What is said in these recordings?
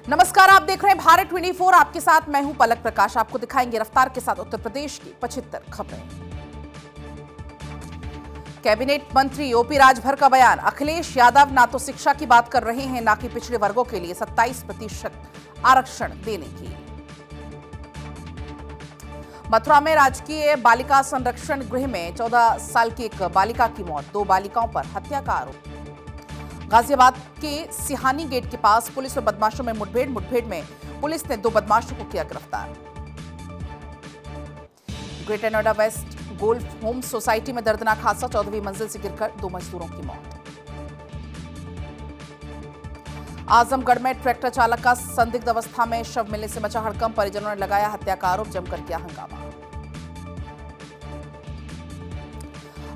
नमस्कार, आप देख रहे हैं भारत 24। आपके साथ मैं हूं पलक प्रकाश। आपको दिखाएंगे रफ्तार के साथ उत्तर प्रदेश की 75 खबरें। कैबिनेट मंत्री ओपी राजभर का बयान, अखिलेश यादव ना तो शिक्षा की बात कर रहे हैं ना कि पिछड़े वर्गों के लिए 27% आरक्षण देने की। मथुरा में राजकीय बालिका संरक्षण गृह में 14 साल की एक बालिका की मौत, 2 बालिकाओं पर हत्या का आरोप। गाजियाबाद के सिहानी गेट के पास पुलिस और बदमाशों में मुठभेड़ में पुलिस ने 2 बदमाशों को किया गिरफ्तार। Greater Noida West Golf Home society में दर्दनाक हादसा, 14वीं मंजिल से गिरकर 2 मजदूरों की मौत। आजमगढ़ में ट्रैक्टर चालक का संदिग्ध अवस्था में शव मिलने से मचा हड़कंप, परिजनों ने लगाया हत्या का आरोप, जमकर किया हंगामा।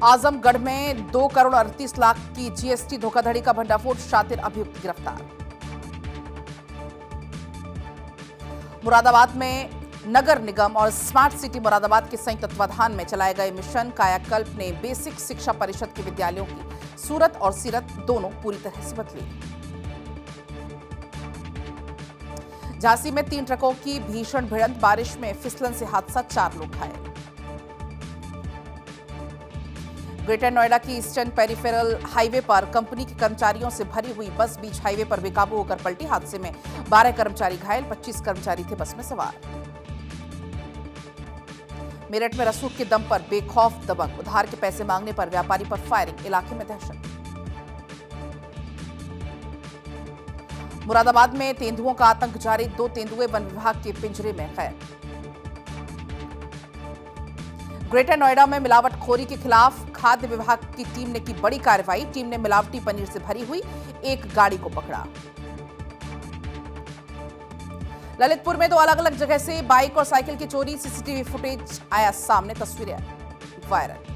आजमगढ़ में 2 करोड़ 38 लाख की जीएसटी धोखाधड़ी का भंडाफोड़, शातिर अभियुक्त गिरफ्तार। मुरादाबाद में नगर निगम और स्मार्ट सिटी मुरादाबाद के संयुक्त तत्वाधान में चलाए गए मिशन कायाकल्प ने बेसिक शिक्षा परिषद के विद्यालयों की सूरत और सीरत दोनों पूरी तरह से बदली। झांसी में 3 ट्रकों की भीषण भिड़ंत, बारिश में फिसलन से हादसा, 4 लोग घायल। ग्रेटर नोएडा की ईस्टर्न पेरिफेरल हाईवे पर कंपनी के कर्मचारियों से भरी हुई बस बीच हाईवे पर बेकाबू होकर पलटी, हादसे में 12 कर्मचारी घायल, 25 कर्मचारी थे बस में सवार। मेरठ में रसूख के दम पर बेखौफ दबंग, उधार के पैसे मांगने पर व्यापारी पर फायरिंग, इलाके में दहशत। मुरादाबाद में तेंदुओं का आतंक जारी, 2 तेंदुए वन विभाग के पिंजरे में कैद। ग्रेटर नोएडा में मिलावटखोरी के खिलाफ खाद्य विभाग की टीम ने की बड़ी कार्रवाई, टीम ने मिलावटी पनीर से भरी हुई एक गाड़ी को पकड़ा। ललितपुर में 2 अलग अलग जगह से बाइक और साइकिल की चोरी, सीसीटीवी फुटेज आया सामने, तस्वीरें वायरल।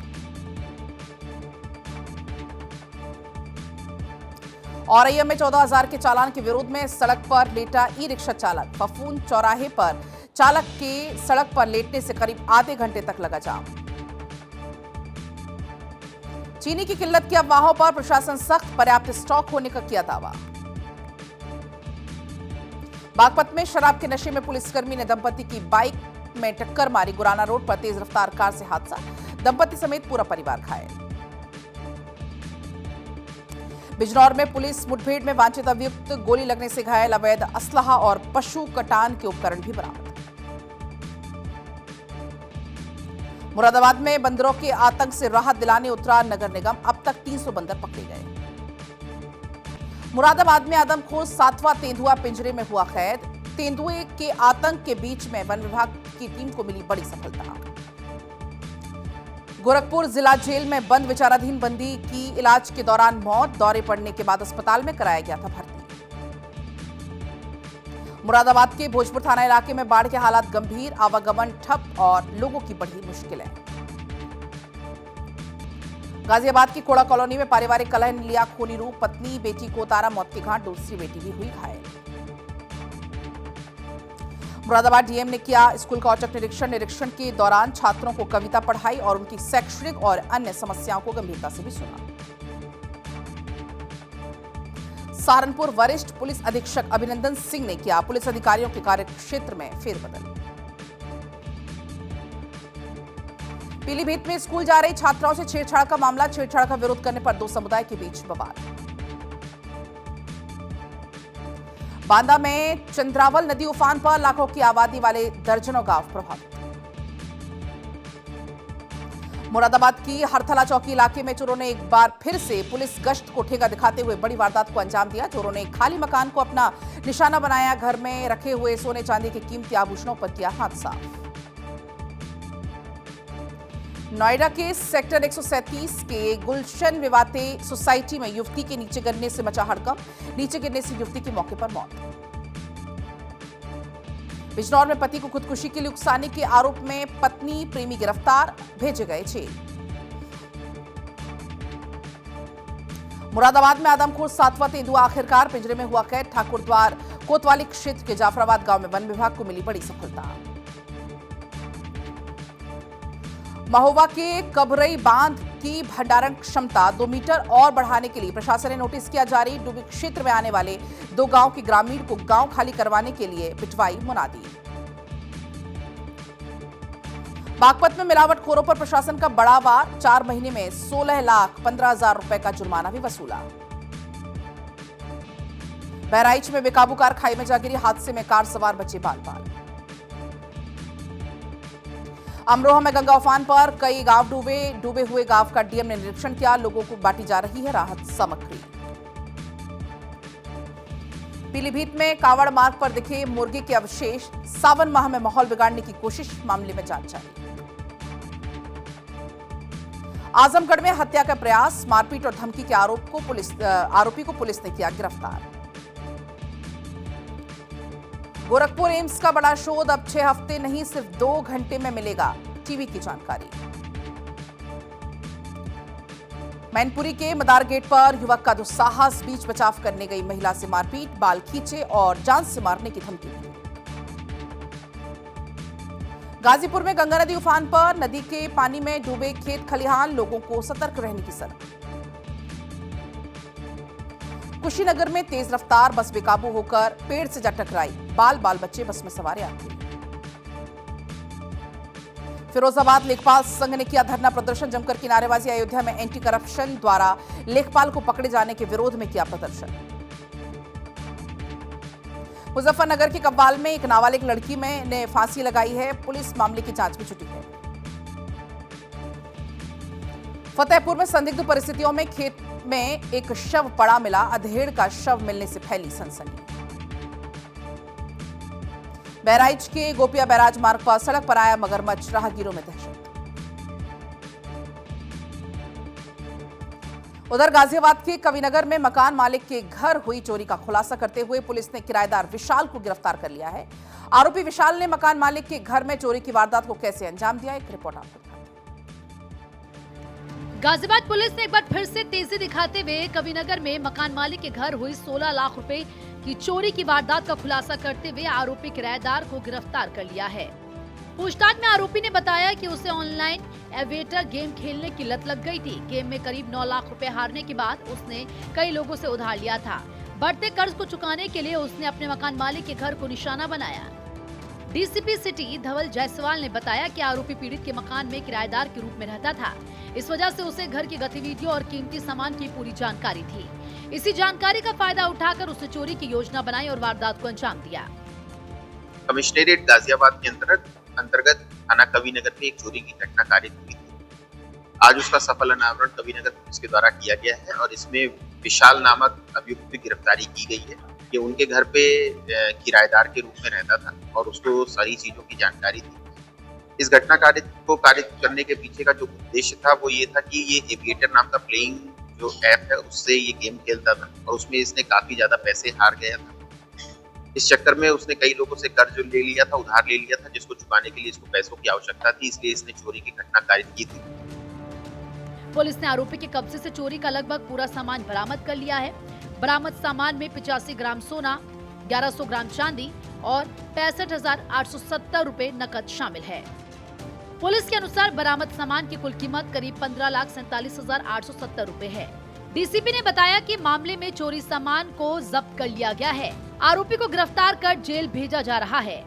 औरैया में 14,000 के चालान के विरोध में सड़क पर लेटा ई रिक्शा चालक, फफून चौराहे पर चालक के सड़क पर लेटने से करीब आधे घंटे तक लगा जाम। चीनी की किल्लत की अफवाहों पर प्रशासन सख्त, पर्याप्त स्टॉक होने का किया दावा। बागपत में शराब के नशे में पुलिसकर्मी ने दंपति की बाइक में टक्कर मारी, गुराना रोड पर तेज रफ्तार कार से हादसा, दंपति समेत पूरा परिवार घायल। बिजनौर में पुलिस मुठभेड़ में वांछित अभियुक्त गोली लगने से घायल, अवैध असलहा और पशु कटान के उपकरण भी बरामद। मुरादाबाद में बंदरों के आतंक से राहत दिलाने उतरा नगर निगम, अब तक 300 बंदर पकड़े गए। मुरादाबाद में आदमखोर 7वां तेंदुआ पिंजरे में हुआ कैद, तेंदुए के आतंक के बीच में वन विभाग की टीम को मिली बड़ी सफलता। गोरखपुर जिला जेल में बंद विचाराधीन बंदी की इलाज के दौरान मौत, दौरे पड़ने के बाद अस्पताल में कराया गया था भर्ती। मुरादाबाद के भोजपुर थाना इलाके में बाढ़ के हालात गंभीर, आवागमन ठप और लोगों की बढ़ी मुश्किलें। गाजियाबाद की कोड़ा कॉलोनी में पारिवारिक कलह ने लिया खूनी रूप, पत्नी बेटी को उतारा मौत के घाट, दूसरी बेटी भी हुई घायल। मुरादाबाद डीएम ने किया स्कूल का औचक निरीक्षण के दौरान छात्रों को कविता पढ़ाई और उनकी शैक्षणिक और अन्य समस्याओं को गंभीरता से भी सुना। सहारनपुर वरिष्ठ पुलिस अधीक्षक अभिनंदन सिंह ने किया पुलिस अधिकारियों के कार्यक्षेत्र में फेरबदल। पीलीभीत में स्कूल जा रही छात्राओं से छेड़छाड़ का मामला, छेड़छाड़ का विरोध करने पर 2 समुदाय के बीच बवाल। बांदा में चंद्रावल नदी उफान पर, लाखों की आबादी वाले दर्जनों गांव प्रभावित। मुरादाबाद की हरथला चौकी इलाके में चोरों ने एक बार फिर से पुलिस गश्त को ठेका दिखाते हुए बड़ी वारदात को अंजाम दिया। चोरों ने एक खाली मकान को अपना निशाना बनाया, घर में रखे हुए सोने चांदी के कीमती आभूषणों पर किया हाथ साफ। नोएडा के सेक्टर 137 के गुलशन विवाते सोसाइटी में युवती के नीचे गिरने से मचा हड़कंप, नीचे गिरने से युवती की मौके पर मौत। बिजनौर में पति को खुदकुशी के लिए उकसाने के आरोप में पत्नी प्रेमी गिरफ्तार, भेजे गए जेल। मुरादाबाद में आदमखोर 7वां तेंदुआ आखिरकार पिंजरे में हुआ कैद, ठाकुरद्वार कोतवाली क्षेत्र के जाफराबाद गांव में वन विभाग को मिली बड़ी सफलता। महोबा के कबरई बांध की भंडारण क्षमता 2 मीटर और बढ़ाने के लिए प्रशासन ने नोटिस किया जारी। डूबी क्षेत्र में आने वाले 2 गांव के ग्रामीण को गांव खाली करवाने के लिए पिटवाई मुनादी। बागपत में मिलावटखोरों पर प्रशासन का बड़ा वार, 4 महीने में 16,15,000 रुपए का जुर्माना भी वसूला। बहराइच में बेकाबू कार खाई में जा गिरी, हादसे में कार सवार बचे बाल बाल। अमरोहा में गंगा उफान पर कई गांव डूबे हुए गांव का डीएम ने निरीक्षण किया, लोगों को बांटी जा रही है राहत सामग्री। पीलीभीत में कावड़ मार्ग पर दिखे मुर्गे के अवशेष, सावन माह में माहौल बिगाड़ने की कोशिश, मामले में जांच जारी। आजमगढ़ में हत्या का प्रयास, मारपीट और धमकी के आरोपी को पुलिस ने किया गिरफ्तार। गोरखपुर एम्स का बड़ा शोध, अब 6 हफ्ते नहीं सिर्फ 2 घंटे में मिलेगा टीवी की जानकारी। मैनपुरी के मदार गेट पर युवक का दुस्साहस, बीच बचाव करने गई महिला से मारपीट, बाल खींचे और जान से मारने की धमकी दी। गाजीपुर में गंगा नदी उफान पर, नदी के पानी में डूबे खेत खलिहान, लोगों को सतर्क रहने की सलाह। कुशीनगर में तेज रफ्तार बस बेकाबू होकर पेड़ से जा टकराई, बाल बच्चे बस में सवार यात्री। फिरोजाबाद लेखपाल संघ ने किया धरना प्रदर्शन, जमकर की नारेबाजी। अयोध्या में एंटी करप्शन द्वारा लेखपाल को पकड़े जाने के विरोध में किया प्रदर्शन। मुजफ्फरनगर के कव्वाल में एक नाबालिग लड़की ने फांसी लगाई है, पुलिस मामले की जांच में जुटी है। फतेहपुर में संदिग्ध परिस्थितियों में खेत में एक शव पड़ा मिला, अधेड़ का शव मिलने से फैली सनसनी। बहराइच के गोपिया बैराज मार्ग पर सड़क पर आया मगरमच्छ, राहगीरों में दहशत। उधर गाजियाबाद के कविनगर में मकान मालिक के घर हुई चोरी का खुलासा करते हुए पुलिस ने किराएदार विशाल को गिरफ्तार कर लिया है। आरोपी विशाल ने मकान मालिक के घर में चोरी की वारदात को कैसे अंजाम दिया, एक रिपोर्ट आपको। गाजियाबाद पुलिस ने एक बार फिर से तेजी दिखाते हुए कविनगर में मकान मालिक के घर हुई 16 लाख रुपए की चोरी की वारदात का खुलासा करते हुए आरोपी किराएदार को गिरफ्तार कर लिया है। पूछताछ में आरोपी ने बताया कि उसे ऑनलाइन एविएटर गेम खेलने की लत लग गई थी। गेम में करीब 9 लाख रुपए हारने के बाद उसने कई लोगों से उधार लिया था। बढ़ते कर्ज को चुकाने के लिए उसने अपने मकान मालिक के घर को निशाना बनाया। डीसीपी सिटी धवल जायसवाल ने बताया कि आरोपी पीड़ित के मकान में किराएदार के रूप में रहता था, इस वजह से उसे घर की गतिविधियों और कीमती सामान की पूरी जानकारी थी। इसी जानकारी का फायदा उठाकर उसने चोरी की योजना बनाई और वारदात को अंजाम दिया। कमिश्नरेट गाजियाबाद के अंतर्गत थाना कविनगर में एक चोरी की घटना कारित हुई थी। आज उसका सफल अनावरण कविनगर पुलिस के द्वारा किया गया है और इसमें विशाल नामक अभियुक्त की गिरफ्तारी की गई है। ये उनके घर पे किराएदार के रूप में रहता था और उसको सारी चीजों की जानकारी थी। इस घटना को कारित करने के पीछे का जो उद्देश्य था वो ये था कि ये एविएटर नाम का प्लेइंग जो ऐप है उससे ये गेम खेलता था और उसमें इसने काफी ज्यादा पैसे हार गया था। इस चक्कर में उसने कई लोगों से कर्ज ले लिया था, उधार ले लिया था, जिसको चुकाने के लिए इसको पैसों की आवश्यकता थी, इसलिए इसने चोरी की घटना कारित की थी। पुलिस ने आरोपी के कब्जे से चोरी का लगभग पूरा सामान बरामद कर लिया है। बरामद सामान में 85 ग्राम सोना, 1100 ग्राम चांदी और 65,870 रुपए नकद शामिल है। पुलिस के अनुसार बरामद सामान की कुल कीमत करीब 15,47,870 रुपए है। डीसीपी ने बताया कि मामले में चोरी सामान को जब्त कर लिया गया है। आरोपी को गिरफ्तार कर जेल भेजा जा रहा है।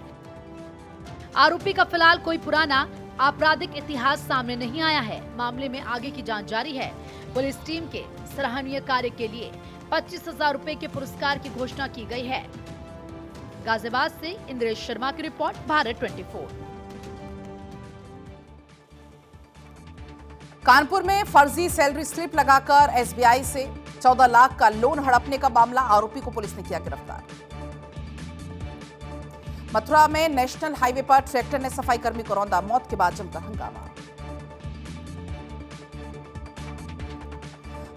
आरोपी का फिलहाल कोई पुराना आपराधिक इतिहास सामने नहीं आया है। मामले में आगे की जांच जारी है। पुलिस टीम के सराहनीय कार्य के लिए 25,000 रुपए के पुरस्कार की घोषणा की गई है। गाजियाबाद से इंद्रेश शर्मा की रिपोर्ट, भारत 24। कानपुर में फर्जी सैलरी स्लिप लगाकर एसबीआई से 14 लाख का लोन हड़पने का मामला, आरोपी को पुलिस ने किया गिरफ्तार। मथुरा में नेशनल हाईवे पर ट्रैक्टर ने सफाई कर्मी को रौंदा, मौत के बाद जमकर हंगामा।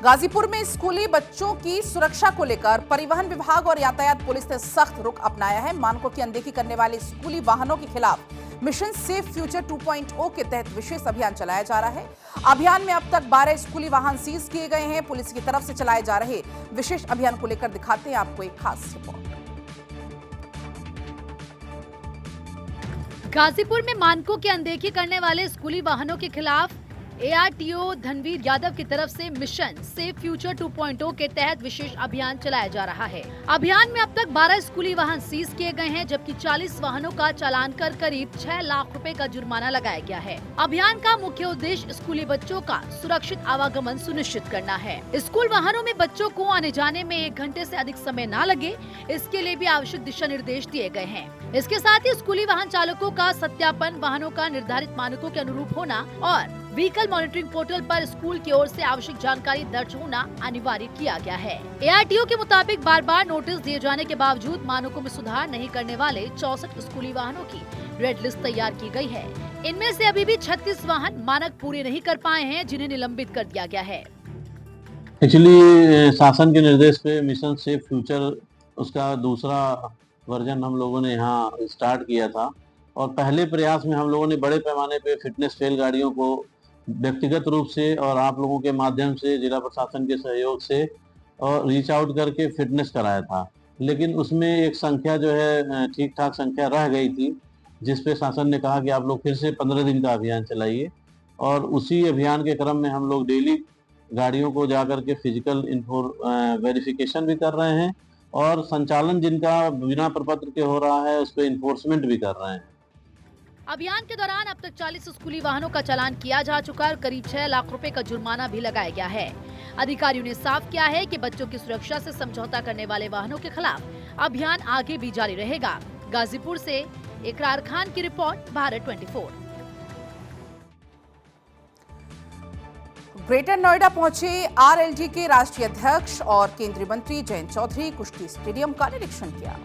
गाजीपुर में स्कूली बच्चों की सुरक्षा को लेकर परिवहन विभाग और यातायात पुलिस ने सख्त रुख अपनाया है। मानकों की अनदेखी करने वाले स्कूली वाहनों के खिलाफ मिशन सेफ फ्यूचर 2.0 के तहत विशेष अभियान चलाया जा रहा है। अभियान में अब तक 12 स्कूली वाहन सीज किए गए हैं। पुलिस की तरफ से चलाए जा रहे विशेष अभियान को लेकर दिखाते हैं आपको एक खास रिपोर्ट। गाजीपुर में मानकों की अनदेखी करने वाले स्कूली वाहनों के खिलाफ ARTO धनवीर यादव की तरफ से मिशन सेफ फ्यूचर 2.0 के तहत विशेष अभियान चलाया जा रहा है। अभियान में अब तक 12 स्कूली वाहन सीज किए गए हैं, जबकि 40 वाहनों का चालान कर करीब 6 लाख रुपए का जुर्माना लगाया गया है। अभियान का मुख्य उद्देश्य स्कूली बच्चों का सुरक्षित आवागमन सुनिश्चित करना है। स्कूल वाहनों में बच्चों को आने जाने में 1 घंटे से अधिक समय न लगे, इसके लिए भी आवश्यक दिशा निर्देश दिए गए हैं। इसके साथ ही स्कूली वाहन चालकों का सत्यापन, वाहनों का निर्धारित मानकों के अनुरूप होना और व्हीकल मॉनिटरिंग पोर्टल पर स्कूल की ओर से आवश्यक जानकारी दर्ज होना अनिवार्य किया गया है। ARTO के मुताबिक बार बार नोटिस दिए जाने के बावजूद मानकों में सुधार नहीं करने वाले 64 स्कूली वाहनों की रेड लिस्ट तैयार की गई है। इनमें से अभी भी 36 वाहन मानक पूरे नहीं कर पाए हैं, जिन्हें निलंबित कर दिया गया है। एक्चुअली शासन के निर्देश पे मिशन सेफ फ्यूचर उसका दूसरा वर्जन हम लोगों ने यहाँ स्टार्ट किया था और पहले प्रयास में हम लोगों ने बड़े पैमाने पे फिटनेस फेल गाड़ियों को व्यक्तिगत रूप से और आप लोगों के माध्यम से, जिला प्रशासन के सहयोग से और रीच आउट करके फिटनेस कराया था। लेकिन उसमें एक संख्या जो है ठीक ठाक संख्या रह गई थी, जिस पे शासन ने कहा कि आप लोग फिर से 15 दिन का अभियान चलाइए और उसी अभियान के क्रम में हम लोग डेली गाड़ियों को जाकर के फिजिकल वेरिफिकेशन भी कर रहे हैं और संचालन जिनका बिना प्रपत्र के हो रहा है उस पर इन्फोर्समेंट भी कर रहे हैं। अभियान के दौरान अब तक 40 स्कूली वाहनों का चालान किया जा चुका है और करीब 6 लाख रुपए का जुर्माना भी लगाया गया है। अधिकारियों ने साफ किया है कि बच्चों की सुरक्षा से समझौता करने वाले वाहनों के खिलाफ अभियान आगे भी जारी रहेगा। गाजीपुर से इकरार खान की रिपोर्ट, भारत 24। ग्रेटर नोएडा पहुंचे RLD के राष्ट्रीय अध्यक्ष और केंद्रीय मंत्री जयंत चौधरी, कुश्ती स्टेडियम का निरीक्षण किया।